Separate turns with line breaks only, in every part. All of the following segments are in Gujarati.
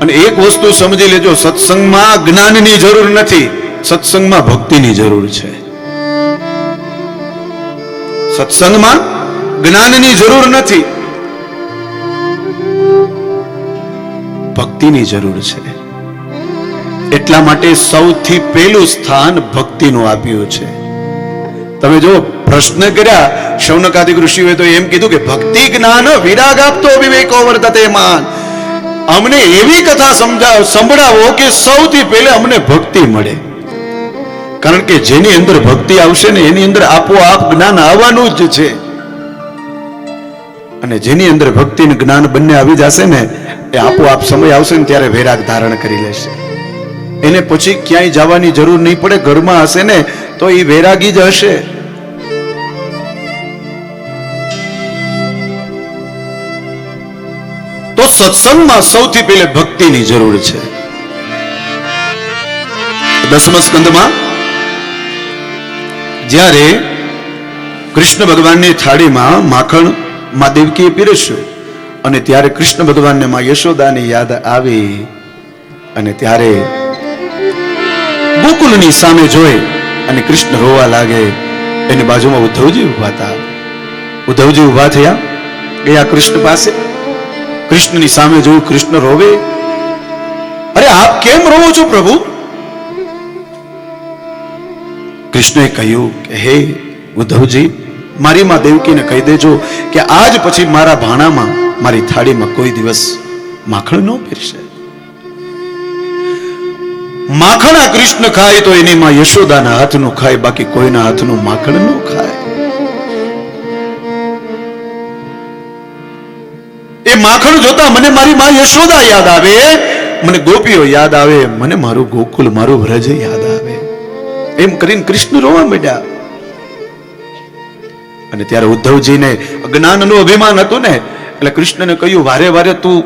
અને એક વસ્તુ સમજી લેજો, સત્સંગમાં જ્ઞાનની જરૂર નથી, સત્સંગમાં ભક્તિની જરૂર છે. સત્સંગમાં જ્ઞાનની જરૂર નથી, ભક્તિની જરૂર છે. એટલા માટે સૌથી પહેલું સ્થાન ભક્તિનું આપ્યું છે. તમે જો પ્રશ્ન કર્યા શૌનકાદિક ઋષિઓએ તો એમ કીધું કે ભક્તિ જ્ઞાન વિરાગ આપતો વિવેકો વર્તતે માન. અમને એવી કથા સંભળાવો કે સૌથી પહેલા અમને ભક્તિ મળે. કારણ કે જેની અંદર ભક્તિ આવશે ને એની અંદર આપોઆપ જ્ઞાન આવવાનું જ છે. અને જેની અંદર ભક્તિ અને જ્ઞાન બંને આવી જશે ને એ આપોઆપ સમય આવશે ને ત્યારે વૈરાગ ધારણ કરી લેશે. એને પછી ક્યાંય જવાની જરૂર નહીં પડે, ઘરમાં હશે ને તો એ વૈરાગી જ હશે. તો સત્સંગમાં સૌથી પહેલે ભક્તિની જરૂર છે. 10મા સ્કંદમાં જ્યારે કૃષ્ણ ભગવાનની થાળીમાં માખણ માં દેવકીએ પીરસ્યું અને ત્યારે કૃષ્ણ ભગવાનને માં યશોદાની યાદ આવી અને ત્યારે ગોકુલની સામે જોઈ અને કૃષ્ણ રોવા લાગે. એની બાજુમાં ઉદ્ધવજી ઉભા હતા. ઉદ્ધવજી ઉભા થયા, ગયા કૃષ્ણ પાસે. કૃષ્ણની સામે જોયું, કૃષ્ણ રોવે. અરે આપ કેમ રોવો છો પ્રભુ? કૃષ્ણએ કહ્યું કે હે ઉદ્ધવજી, મારી માં દેવકીને કહી દેજો કે આજ પછી મારા ભાણામાં, મારી થાળીમાં કોઈ દિવસ માખણ ન પીરસે. માખણ આ કૃષ્ણ ખાય તો એની માં યશોદાના હાથનું ખાય, બાકી કોઈના હાથનું માખણ ન ખાય. એ માખણ જોતા મને મારી માં યશોદા યાદ આવે, મને ગોપીઓ યાદ આવે, મને મારું ગોકુલ, મારું વ્રજ યાદ આવે. એમ કરીને કૃષ્ણ રોવા માંડ્યા. અને ત્યારે ઉદ્ધવજીને જ્ઞાનનું અભિમાન હતું ને, એટલે કૃષ્ણને કહ્યું વારે વારે તું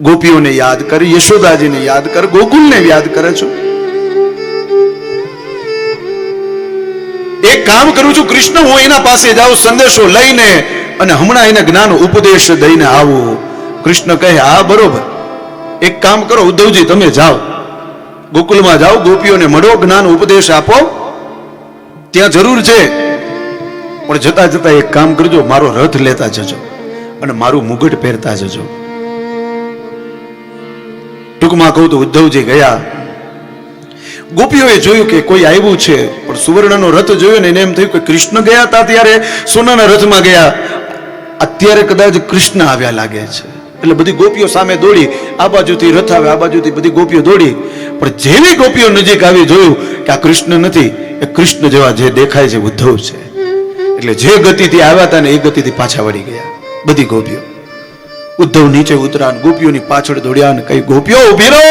ગોપીઓને યાદ કર, યશોદાજીને યાદ કર, ગોકુલને યાદ કરે છો. એક કામ કરું છું કૃષ્ણ, હું એના પાસે જાઉં સંદેશો લઈને અને હમણાં એને જ્ઞાન ઉપદેશ દઈને આવું. કૃષ્ણ કહે હા બરોબર, એક કામ કરો ઉદ્ધવજી, તમે જાઓ ગોકુલમાં જાઓ, ગોપીઓને મળો, જ્ઞાન ઉપદેશ આપો, ત્યાં જરૂર છે. પણ જતા જતા એક કામ કરજો, મારો રથ લેતા જજો અને મારું મુગટ પહેરતા જજો. ટૂંકમાં કહું તો ઉદ્ધવજી ગયા. ગોપીઓએ જોયું કે કોઈ આવ્યું છે, પણ સુવર્ણનો રથ જોયો ને એને એમ થયું કે કૃષ્ણ ગયા હતા ત્યારે સોનાના રથમાં ગયા, અત્યારે કદાચ કૃષ્ણ આવ્યા લાગે છે. એટલે બધી ગોપીઓ સામે દોડી, આ બાજુથી રથ આવે, આ બાજુથી બધી ગોપીઓ દોડી. પણ જેવી ગોપીઓ નજીક આવી જોયું કે આ કૃષ્ણ નથી, એ કૃષ્ણ જેવા જે દેખાય છે ઉદ્ધવ છે. એટલે જે ગતિથી આવ્યા હતા ને એ ગતિથી પાછા વળી ગયા બધી ગોપીઓ. ઉદ્ધવ નીચે ઉતરા, ગોપીઓની પાછળ દોડ્યા અને કઈ ગોપીઓ ઉભી રહો,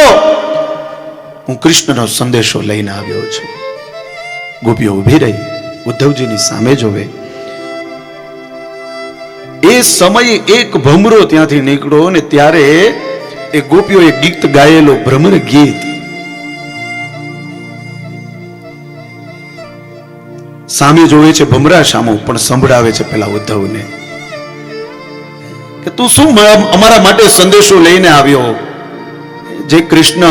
હું કૃષ્ણનો સંદેશો લઈને આવ્યો છું. ગોપીઓ ઉભી રહી, ઉદ્ધવજીની સામે જોવે. એ સમયે એક ભમરો ત્યાંથી નીકળ્યો અને ત્યારે એ ગોપીઓએ ગીત ગાયેલો, ભ્રમર ગીત. સામે જોવે છે ભમરા સામું, પણ સંભળાવે છે પેલા ઉદ્ધવને કે તું શું અમારા માટે સંદેશો લઈને આવ્યો? જે કૃષ્ણ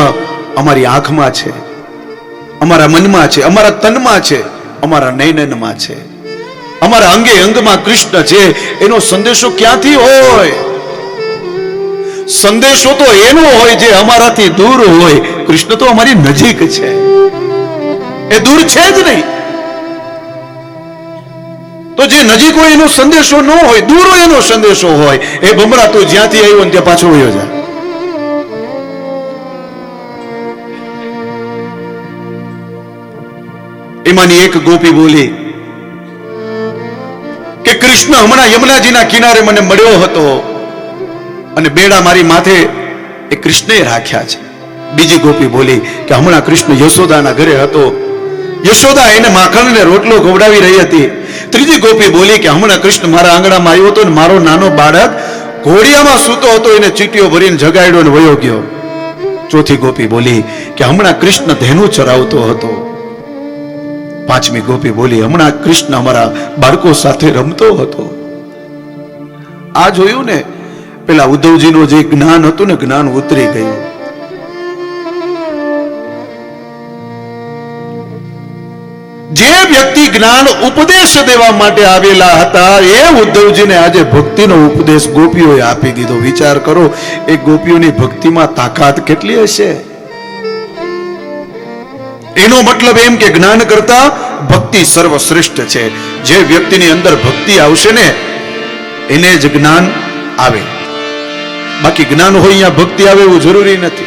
અમારી આંખમાં છે, અમારા મનમાં છે, અમારા તનમાં છે, અમારા નયનમાં છે, અમારા અંગે અંગમાં કૃષ્ણ છે, એનો સંદેશો ક્યાંથી હોય? સંદેશો તો એનો હોય જે અમારાથી દૂર હોય. કૃષ્ણ તો અમારી નજીક છે, એ દૂર છે જ નહીં. તો જે નજીક હોય એનો સંદેશો ન હોય, દૂર હોય એનો સંદેશો હોય. એ ભમરા તું જ્યાંથી આવ્યો ને ત્યાં પાછો વયો જા. એમાંની એક ગોપી બોલી કે કૃષ્ણ હમણાં યમુનાજીના કિનારે મને મળ્યો હતો અને બેડા મારી માથે એ કૃષ્ણે રાખ્યા છે. બીજી ગોપી બોલી કે હમણાં કૃષ્ણ યશોદાના ઘરે હતો, યશોદા એને માખણ ને રોટલો ખવડાવી રહી હતી. ત્રીજી ગોપી બોલી કે હમણાં કૃષ્ણ મારા આંગણામાં આવ્યો હતો ને મારો નાનો બાળક ઘોડિયામાં સૂતો હતો, એને ચીટીઓ ભરીને જગાડ્યો ને વયો ગયો. ચોથી ગોપી બોલી કે હમણાં કૃષ્ણ ધેનું ચરાવતો હતો. પાંચમી ગોપી બોલી હમણાં કૃષ્ણ અમારા બાળકો સાથે રમતો હતો. આ જોયું ને, પેલા ઉદ્ધવજીનું જે જ્ઞાન હતું ને, જ્ઞાન ઉતરી ગયું. જે વ્યક્તિ જ્ઞાન ઉપદેશ દેવા માટે આવેલા હતા એ ઉદ્ધવજીને આજે ભક્તિનો ઉપદેશ ગોપીઓએ આપી દીધો. વિચાર કરો, એ ગોપીઓની ભક્તિમાં તાકાત કેટલી હશે. એનો મતલબ એમ કે જ્ઞાન કરતા ભક્તિ સર્વશ્રેષ્ઠ છે. જે વ્યક્તિની અંદર ભક્તિ આવશે ને એને જ જ્ઞાન આવે. બાકી જ્ઞાન હોય અહીંયા ભક્તિ આવે એવું જરૂરી નથી.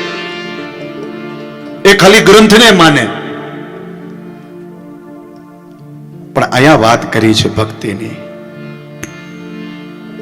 એ ખાલી ગ્રંથને માને. પણ અહીંયા વાત કરી છે ભક્તિની.